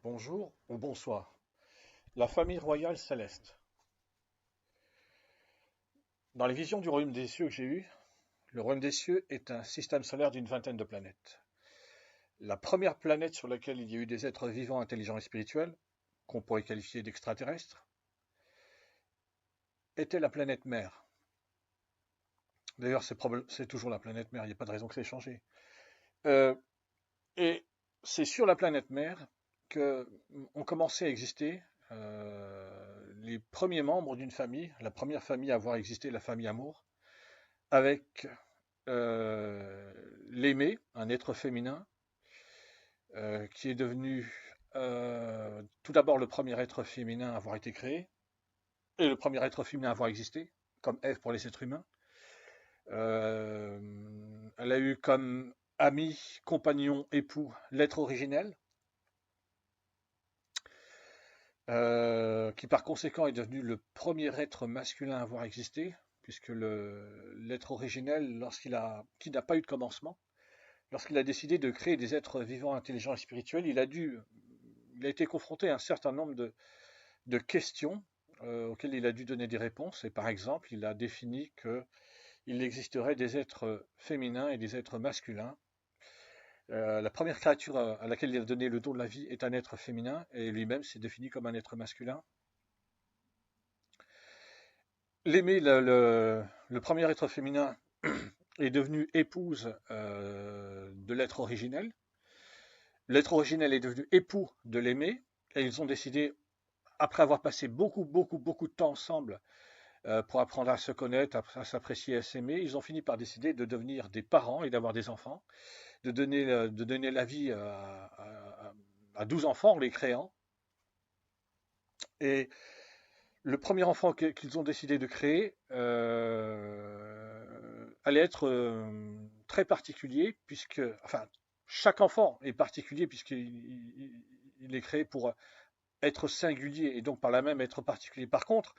Bonjour ou bonsoir. La famille royale céleste. Dans les visions du royaume des cieux que j'ai eues, le royaume des cieux est un système solaire d'une vingtaine de planètes. La première planète sur laquelle il y a eu des êtres vivants, intelligents et spirituels, qu'on pourrait qualifier d'extraterrestres, était la planète mère. D'ailleurs, c'est toujours la planète mère, il n'y a pas de raison que ça ait changé. Euh, et c'est sur la planète mère que ont commencé à exister les premiers membres d'une famille, la première famille à avoir existé, la famille Amour, avec l'aimé, un être féminin, qui est devenu tout d'abord le premier être féminin à avoir été créé, et le premier être féminin à avoir existé, comme Ève pour les êtres humains. Euh, Elle a eu comme ami, compagnon, époux l'être originel, qui par conséquent est devenu le premier être masculin à avoir existé, puisque l'être originel, qui n'a pas eu de commencement, lorsqu'il a décidé de créer des êtres vivants, intelligents et spirituels, il a été confronté à un certain nombre de questions auxquelles il a dû donner des réponses. Et par exemple, il a défini qu'il existerait des êtres féminins et des êtres masculins. La première créature à laquelle il a donné le don de la vie est un être féminin, et lui-même s'est défini comme un être masculin. L'aimé, le premier être féminin, est devenu épouse de l'être originel. L'être originel est devenu époux de l'aimé, et ils ont décidé, après avoir passé beaucoup de temps ensemble pour apprendre à se connaître, à s'apprécier, à s'aimer, ils ont fini par décider de devenir des parents et d'avoir des enfants, de donner la vie à 12 enfants en les créant. Et le premier enfant qu'ils ont décidé de créer allait être très particulier, enfin, chaque enfant est particulier puisqu'il est créé pour être singulier et donc par là même être particulier. Par contre,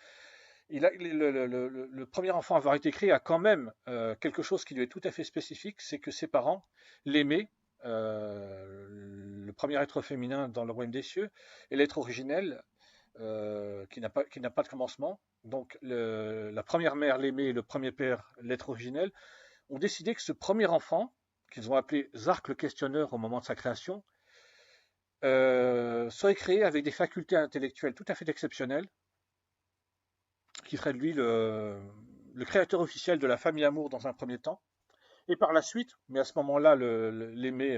le premier enfant à avoir été créé a quand même quelque chose qui lui est tout à fait spécifique, c'est que ses parents l'aimaient, le premier être féminin dans le royaume des cieux, et l'être originel qui n'a pas de commencement. Donc la première mère, l'aimé, et le premier père, l'être originel, ont décidé que ce premier enfant, qu'ils ont appelé Zark le questionneur au moment de sa création, serait créé avec des facultés intellectuelles tout à fait exceptionnelles, qui ferait de lui le créateur officiel de la famille Amour dans un premier temps. Et par la suite, mais à ce moment-là, l'aimé,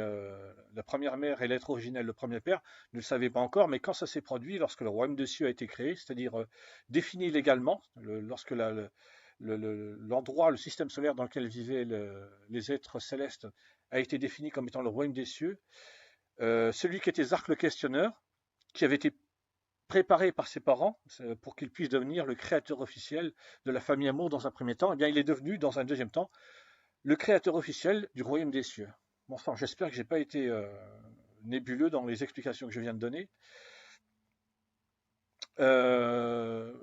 la première mère et l'être originel, le premier père, ne le savaient pas encore, mais quand ça s'est produit, lorsque le royaume des cieux a été créé, c'est-à-dire défini légalement, lorsque l'endroit, le système solaire dans lequel vivaient les êtres célestes a été défini comme étant le royaume des cieux, celui qui était Zark le questionneur, qui avait été préparé par ses parents pour qu'il puisse devenir le créateur officiel de la famille Amour dans un premier temps, eh bien il est devenu dans un deuxième temps le créateur officiel du royaume des cieux. Bon, enfin, j'espère que j'ai pas été nébuleux dans les explications que je viens de donner. Euh,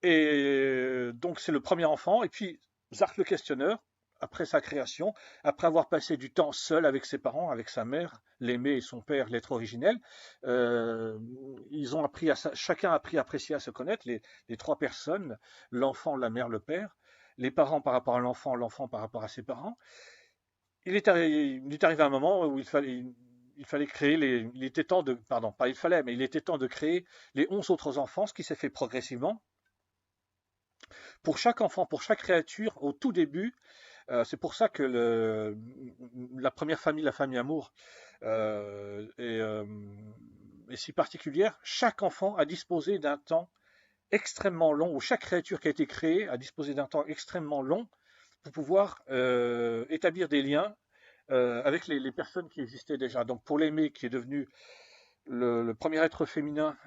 et donc c'est le premier enfant, et puis Zark le questionneur, après sa création, après avoir passé du temps seul avec ses parents, avec sa mère, l'aimé et son père, l'être originel, ils ont chacun a appris à apprécier, à se connaître, les trois personnes, l'enfant, la mère, le père, les parents par rapport à l'enfant par rapport à ses parents. Il est arrivé un moment où il fallait créer il était temps de, pardon, pas il fallait, mais il était temps de créer les 11 autres enfants, ce qui s'est fait progressivement. Pour chaque enfant, pour chaque créature, au tout début, c'est pour ça que la première famille, la famille Amour, est si particulière. Chaque enfant a disposé d'un temps extrêmement long, ou chaque créature qui a été créée a disposé d'un temps extrêmement long pour pouvoir établir des liens avec les personnes qui existaient déjà. Donc pour l'aimé qui est devenu le premier être féminin,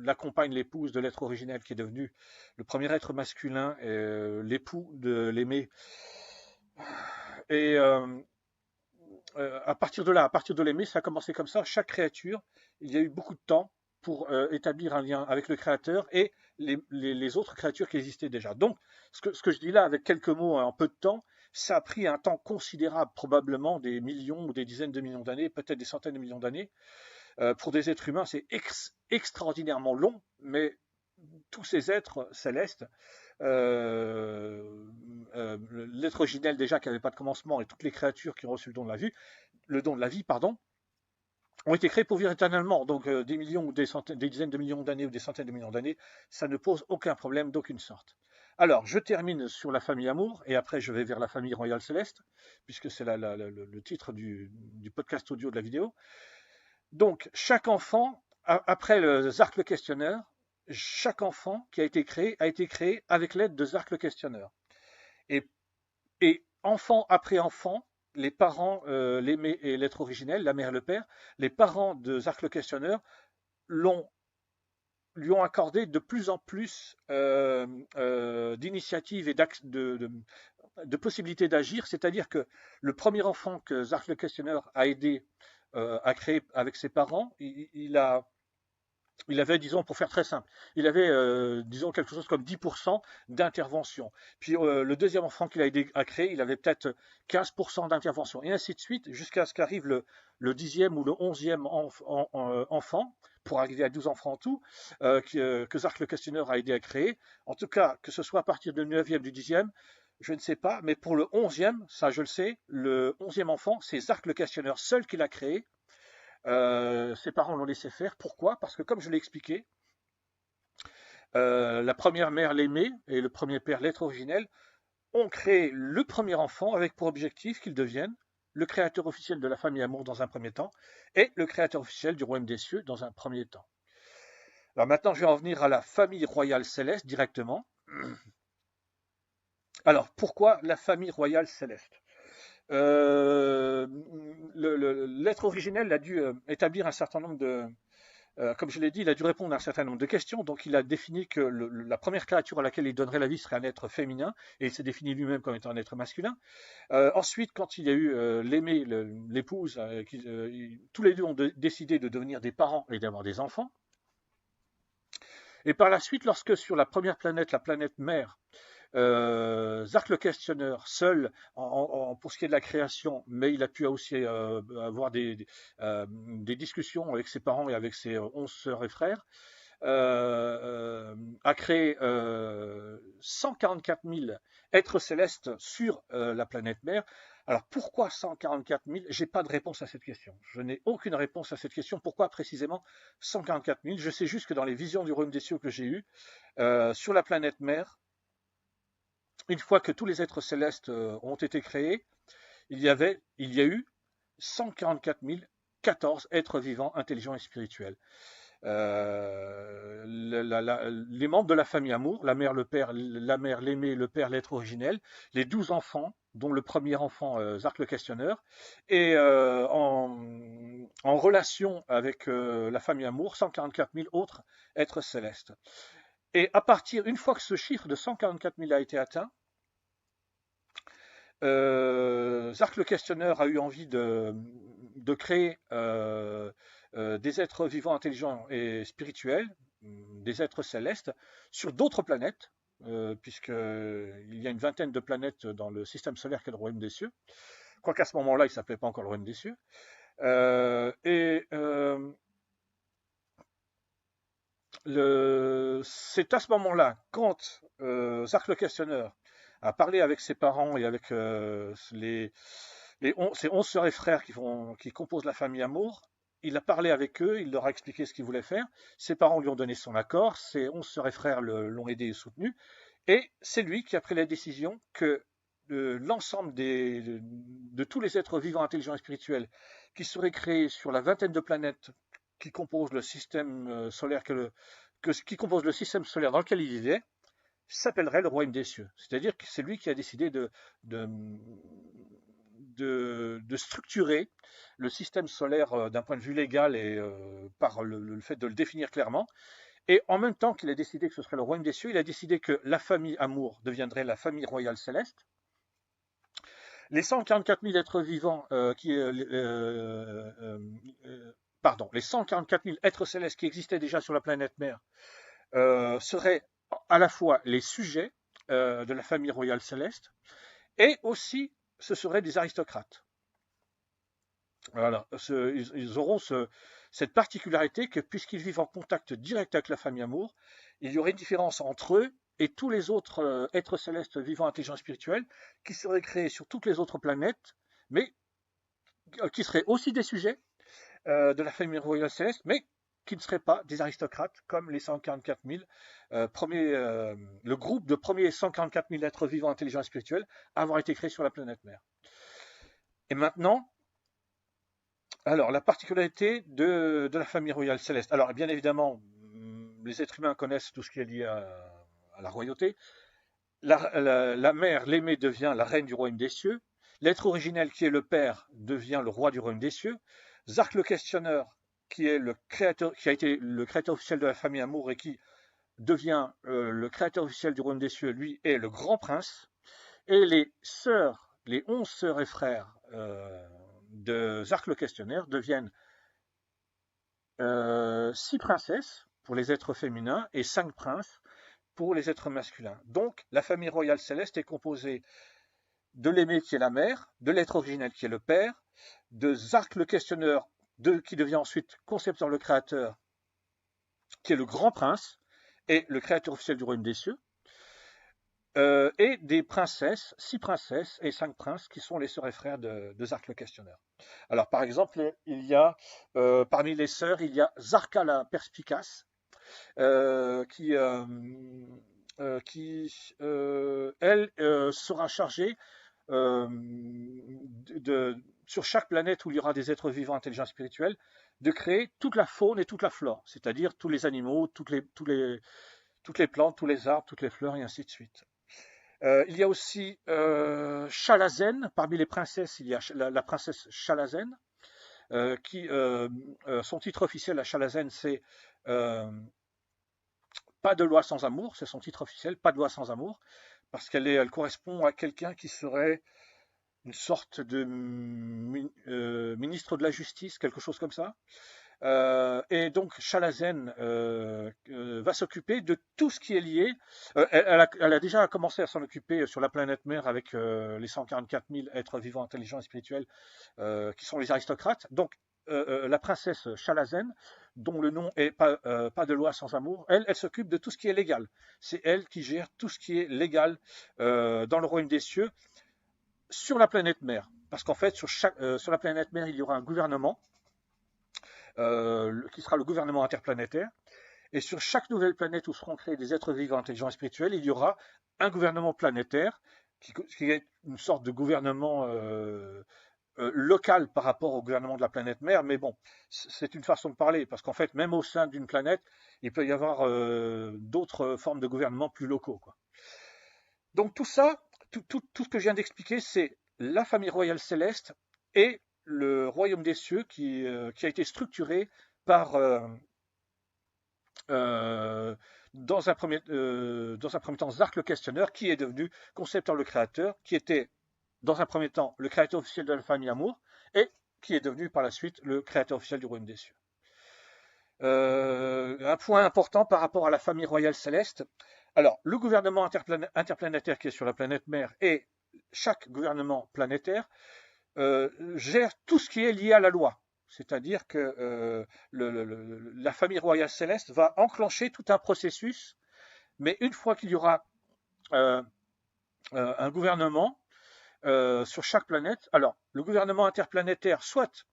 l'accompagne, l'épouse de l'être originel qui est devenu le premier être masculin, l'époux de l'aimé. Et à partir de là, à partir de l'aimé, ça a commencé comme ça. Chaque créature, il y a eu beaucoup de temps pour établir un lien avec le créateur et les autres créatures qui existaient déjà. Donc, ce que je dis là avec quelques mots en peu de temps, Ça a pris un temps considérable, probablement des millions ou des dizaines de millions d'années, peut-être des centaines de millions d'années. Pour des êtres humains, c'est extraordinairement long, mais tous ces êtres célestes, l'être originel déjà qui n'avait pas de commencement et toutes les créatures qui ont reçu le don de la vie, pardon, ont été créés pour vivre éternellement. Donc des millions ou des dizaines de millions d'années ou des centaines de millions d'années, ça ne pose aucun problème d'aucune sorte. Alors, je termine sur la famille Amour et après je vais vers la famille Royale Céleste, puisque c'est le titre du podcast audio de la vidéo. Donc, chaque enfant, après le Zark le questionneur, chaque enfant qui a été créé avec l'aide de Zark le questionneur. Et, et enfant après enfant, les parents, l'aimé et l'être originel, la mère et le père, les parents de Zark le questionneur lui ont accordé de plus en plus d'initiatives et de possibilités d'agir. C'est-à-dire que le premier enfant que Zark le questionneur a aidé à créer avec ses parents, il avait, disons, pour faire très simple, il avait, disons, quelque chose comme 10% d'intervention. Puis le deuxième enfant qu'il a aidé à créer, il avait peut-être 15% d'intervention, et ainsi de suite, jusqu'à ce qu'arrive le 10e ou le 11e enfant, pour arriver à 12 enfants en tout, que Zark le questionneur a aidé à créer. En tout cas, que ce soit à partir du 9e, du 10e, je ne sais pas, mais pour le 11e, ça je le sais, le 11e enfant, c'est Zark le questionneur seul qui l'a créé. Ses parents l'ont laissé faire. Pourquoi? Parce que comme je l'ai expliqué, la première mère, l'aimée, et le premier père, l'être originel, ont créé le premier enfant avec pour objectif qu'il devienne le créateur officiel de la famille Amour dans un premier temps et le créateur officiel du royaume des cieux dans un premier temps. Alors maintenant, je vais en venir à la famille royale céleste directement. Alors, pourquoi la famille royale céleste? L'être originel a dû établir un certain nombre comme je l'ai dit, il a dû répondre à un certain nombre de questions. Donc, il a défini que la première créature à laquelle il donnerait la vie serait un être féminin, et il s'est défini lui-même comme étant un être masculin. Ensuite, quand il y a eu l'aimé, l'épouse, tous les deux ont décidé de devenir des parents et d'avoir des enfants. Et par la suite, lorsque sur la première planète, la planète mère, Zark le questionneur, seul pour ce qui est de la création, mais il a pu aussi avoir des discussions avec ses parents et avec ses 11 sœurs et frères, a créé 144 000 êtres célestes sur la planète mère. Alors pourquoi 144 000? J'ai pas de réponse à cette question. Je n'ai aucune réponse à cette question. Pourquoi précisément 144 000? Je sais juste que dans les visions du royaume des cieux que j'ai eues, sur la planète mère, une fois que tous les êtres célestes ont été créés, il y a eu 144 014 êtres vivants, intelligents et spirituels. Les membres de la famille Amour, la mère, le père, la mère, l'aimé, le père, l'être originel, les 12 enfants, dont le premier enfant, Zark le questionneur, et en relation avec la famille Amour, 144 000 autres êtres célestes. Et une fois que ce chiffre de 144 000 a été atteint, Zark le questionneur a eu envie de créer des êtres vivants, intelligents et spirituels, des êtres célestes, sur d'autres planètes, puisqu'il y a une vingtaine de planètes dans le système solaire qu'est le royaume des cieux, quoiqu'à ce moment-là, il ne s'appelait pas encore le royaume des cieux. C'est à ce moment-là, quand Zark le questionneur a parlé avec ses parents et avec ses 11 sœurs et frères qui composent la famille Amour, il a parlé avec eux, il leur a expliqué ce qu'il voulait faire, ses parents lui ont donné son accord, ses 11 sœurs et frères l'ont aidé et soutenu, et c'est lui qui a pris la décision que l'ensemble de tous les êtres vivants, intelligents et spirituels qui seraient créés sur la vingtaine de planètes qui composent le système solaire qui compose le système solaire dans lequel il est, s'appellerait le royaume des cieux. C'est-à-dire que c'est lui qui a décidé de structurer le système solaire d'un point de vue légal et par le fait de le définir clairement. Et en même temps qu'il a décidé que ce serait le royaume des cieux, il a décidé que la famille Amour deviendrait la famille royale céleste. Les 144 000 êtres vivants les 144 000 êtres célestes qui existaient déjà sur la planète mère seraient à la fois les sujets de la famille royale céleste et aussi ce seraient des aristocrates. Voilà, ils auront cette particularité que puisqu'ils vivent en contact direct avec la famille Amour, il y aurait une différence entre eux et tous les autres êtres célestes vivant intelligents spirituels qui seraient créés sur toutes les autres planètes, mais qui seraient aussi des sujets de la famille royale céleste, mais qui ne seraient pas des aristocrates comme les 144 000 le groupe de premiers 144 000 êtres vivants intelligents et spirituels à avoir été créés sur la planète mère. Et maintenant, alors la particularité de la famille royale céleste. Alors bien évidemment, les êtres humains connaissent tout ce qui est lié à la royauté. La mère, l'aimée, devient la reine du royaume des cieux. L'être originel, qui est le père, devient le roi du royaume des cieux. Zark le questionneur, qui est le créateur, qui a été le créateur officiel de la famille Amour et qui devient le créateur officiel du royaume des cieux, lui est le grand prince. Et les sœurs, les 11 sœurs et frères de Zark le questionnaire deviennent 6 princesses pour les êtres féminins et 5 princes pour les êtres masculins. Donc la famille royale céleste est composée de l'aimé qui est la mère, de l'être originel qui est le père, de Zark le questionneur, qui devient ensuite Concepteur le créateur, qui est le grand prince, et le créateur officiel du royaume des cieux, et des princesses, 6 princesses et 5 princes, qui sont les sœurs et frères de Zark le questionneur. Alors par exemple, il y a, parmi les sœurs, il y a Zarka la perspicace, qui elle, sera chargée sur chaque planète où il y aura des êtres vivants intelligents spirituels, de créer toute la faune et toute la flore, c'est-à-dire tous les animaux, toutes les plantes, tous les arbres, toutes les fleurs, et ainsi de suite. Il y a aussi Chalazen, parmi les princesses, il y a la princesse Chalazen, qui, son titre officiel à Chalazen, c'est Pas de loi sans amour, c'est son titre officiel, Pas de loi sans amour, parce elle correspond à quelqu'un qui serait une sorte de ministre de la Justice, quelque chose comme ça. Et donc Chalazen va s'occuper de tout ce qui est lié. Elle a déjà commencé à s'en occuper sur la planète mère avec les 144 000 êtres vivants, intelligents et spirituels qui sont les aristocrates. Donc la princesse Chalazen, dont le nom est pas de loi sans amour, elle s'occupe de tout ce qui est légal. C'est elle qui gère tout ce qui est légal dans le royaume des cieux sur la planète mère. Parce qu'en fait, sur la planète mère, il y aura un gouvernement qui sera le gouvernement interplanétaire. Et sur chaque nouvelle planète où seront créés des êtres vivants, intelligents et spirituels, il y aura un gouvernement planétaire qui est une sorte de gouvernement local par rapport au gouvernement de la planète mère. Mais bon, c'est une façon de parler, parce qu'en fait, même au sein d'une planète, il peut y avoir d'autres formes de gouvernement plus locaux, quoi. Donc tout ça, tout ce que je viens d'expliquer, c'est la famille royale céleste et le royaume des cieux qui a été structuré par, dans un premier temps, Zark le questionneur, qui est devenu Concepteur le créateur, qui était dans un premier temps le créateur officiel de la famille Amour, et qui est devenu par la suite le créateur officiel du royaume des cieux. Un point important par rapport à la famille royale céleste. Alors, le gouvernement interplanétaire qui est sur la planète mère et chaque gouvernement planétaire gère tout ce qui est lié à la loi. C'est-à-dire que la famille royale céleste va enclencher tout un processus, mais une fois qu'il y aura un gouvernement sur chaque planète, alors le gouvernement interplanétaire, soit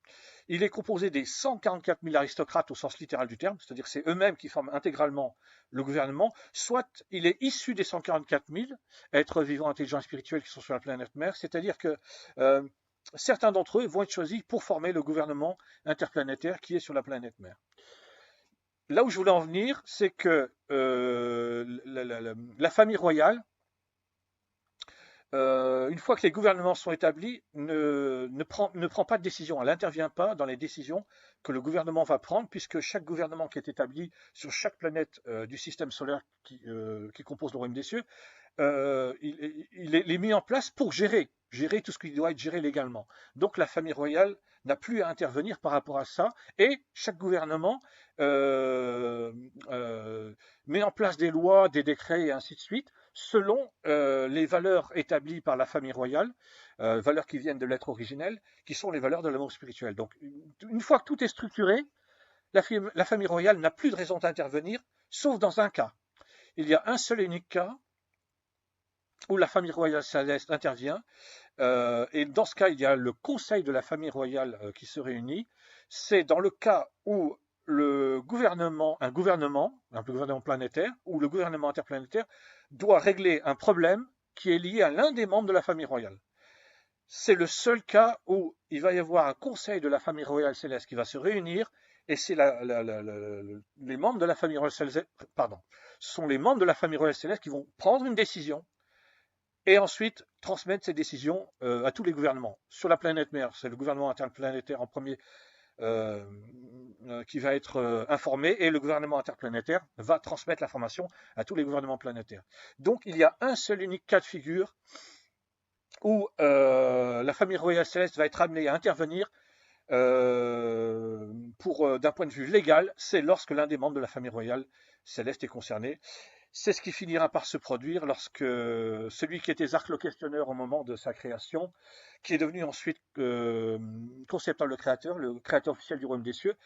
il est composé des 144 000 aristocrates au sens littéral du terme, c'est-à-dire c'est eux-mêmes qui forment intégralement le gouvernement, soit il est issu des 144 000 êtres vivants, intelligents et spirituels qui sont sur la planète mère, c'est-à-dire que certains d'entre eux vont être choisis pour former le gouvernement interplanétaire qui est sur la planète mère. Là où je voulais en venir, c'est que la famille royale, une fois que les gouvernements sont établis, ne prend pas de décision. Elle n'intervient pas dans les décisions que le gouvernement va prendre, puisque chaque gouvernement qui est établi sur chaque planète du système solaire qui compose le royaume des cieux, il est mis en place pour gérer tout ce qui doit être géré légalement. Donc la famille royale n'a plus à intervenir par rapport à ça, et chaque gouvernement met en place des lois, des décrets et ainsi de suite, selon les valeurs établies par la famille royale, valeurs qui viennent de l'être originel, qui sont les valeurs de l'amour spirituel. Donc, une fois que tout est structuré, la famille royale n'a plus de raison d'intervenir, sauf dans un cas. Il y a un seul et unique cas où la famille royale céleste intervient, et dans ce cas, il y a le conseil de la famille royale qui se réunit. C'est dans le cas où un gouvernement planétaire ou le gouvernement interplanétaire doit régler un problème qui est lié à l'un des membres de la famille royale. C'est le seul cas où il va y avoir un conseil de la famille royale céleste qui va se réunir, et c'est les membres de la famille royale céleste, pardon, ce sont les membres de la famille royale céleste qui vont prendre une décision et ensuite transmettre ces décisions à tous les gouvernements. Sur la planète mère, c'est le gouvernement interplanétaire en premier qui va être informé, et le gouvernement interplanétaire va transmettre l'information à tous les gouvernements planétaires. Donc il y a un seul unique cas de figure où la famille royale céleste va être amenée à intervenir d'un point de vue légal, c'est lorsque l'un des membres de la famille royale céleste est concerné. C'est ce qui finira par se produire lorsque celui qui était Zark-le-Questionneur au moment de sa création, qui est devenu ensuite concepteur le créateur officiel du royaume des cieux,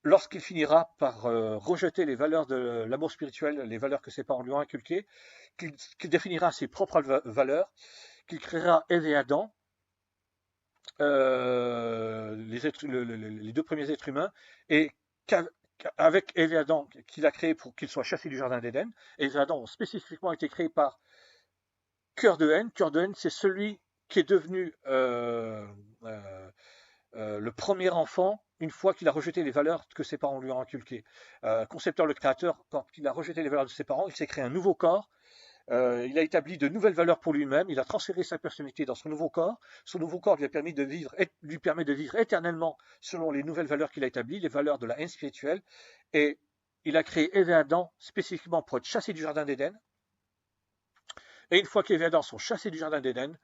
lorsqu'il finira par rejeter les valeurs de l'amour spirituel, les valeurs que ses parents lui ont inculquées, qu'il définira ses propres valeurs, qu'il créera Ève et Adam, les deux premiers êtres humains, et avec Ève et Adam, qu'il a créé pour qu'ils soient chassés du jardin d'Éden. Ève et Adam ont spécifiquement été créés par Cœur de haine. Cœur de haine, c'est celui qui est devenu le premier enfant une fois qu'il a rejeté les valeurs que ses parents lui ont inculquées. Concepteur le créateur, quand il a rejeté les valeurs de ses parents, il s'est créé un nouveau corps. Il a établi de nouvelles valeurs pour lui-même, il a transféré sa personnalité dans son nouveau corps. Son nouveau corps lui permet de vivre éternellement selon les nouvelles valeurs qu'il a établies, les valeurs de la haine spirituelle. Et il a créé Ève et Adam spécifiquement pour être chassés du jardin d'Éden. Et une fois qu'Ève et Adam sont chassés du jardin d'Éden,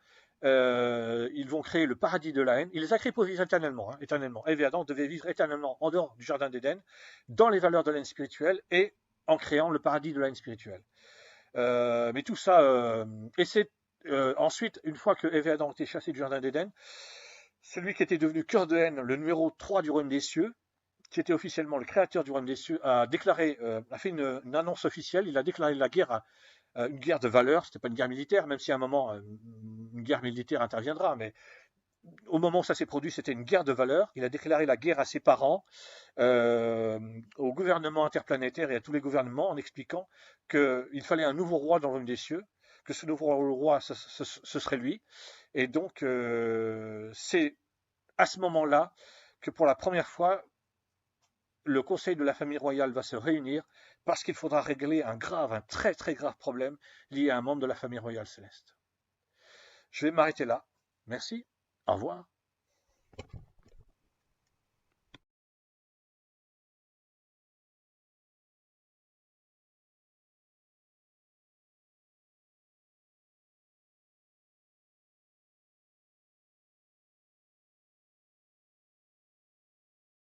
ils vont créer le paradis de la haine. Il les a créés pour vivre éternellement. Éternellement. Ève et Adam devaient vivre éternellement en dehors du jardin d'Éden, dans les valeurs de la haine spirituelle et en créant le paradis de la haine spirituelle. Mais tout ça, et c'est ensuite, une fois que Ève et Adam ont été chassés du jardin d'Éden, celui qui était devenu Cœur de haine, le numéro 3 du royaume des cieux, qui était officiellement le créateur du royaume des cieux, a fait une annonce officielle. Il a déclaré la guerre, une guerre de valeur. C'était pas une guerre militaire, même si à un moment une guerre militaire interviendra, mais au moment où ça s'est produit, c'était une guerre de valeur. Il a déclaré la guerre à ses parents, au gouvernement interplanétaire et à tous les gouvernements, en expliquant qu'il fallait un nouveau roi dans le royaume des cieux, que ce nouveau roi, ce serait lui. Et donc, c'est à ce moment-là que pour la première fois, le conseil de la famille royale va se réunir parce qu'il faudra régler un très très grave problème lié à un membre de la famille royale céleste. Je vais m'arrêter là. Merci. Au revoir.